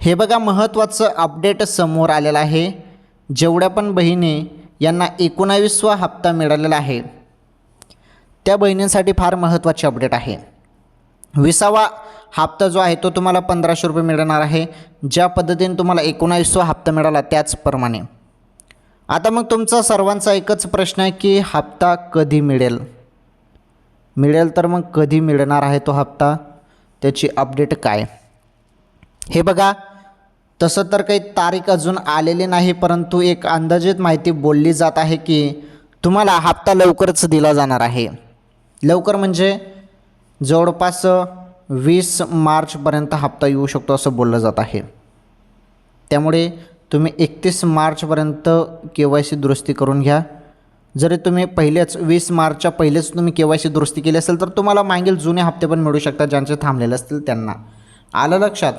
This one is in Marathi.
हे बघा महत्त्वाचं अपडेट समोर आलेलं आहे। जेवढ्या पण बहिणी यांना 19वा हप्ता मिळालेला आहे त्या बहिणींसाठी फार महत्त्वाचे अपडेट आहे। 20वा हप्ता जो आहे तो तुम्हाला 1500 रुपये मिळणार आहे। ज्या पद्धतीने तुम्हाला 19वा हप्ता मिळाला त्याचप्रमाणे। आता मग तुमचा सर्वांचा एकच प्रश्न आहे की हप्ता कधी मिळेल तर मग कधी मिळणार आहे तो हप्ता, त्याची अपडेट काय। हे बघा तसं तर काही तारीख अजून आलेली नाही, परंतु एक अंदाजित माहिती बोलली जात आहे की तुम्हाला हप्ता लवकरच दिला जाणार आहे। लवकर म्हणजे जवळपास 20 मार्चपर्यंत हप्ता येऊ शकतो असं बोललं जात आहे। त्यामुळे तुम्ही 31 मार्चपर्यंत KYC दुरुस्ती करून घ्या। जरी तुम्ही पहिलेच 20 मार्चच्या पहिलेच तुम्ही KYC दुरुस्ती केली असेल तर तुम्हाला मागील जुने हप्ते पण मिळू शकतात, ज्यांचे थांबलेले असतील त्यांना। आलं लक्षात।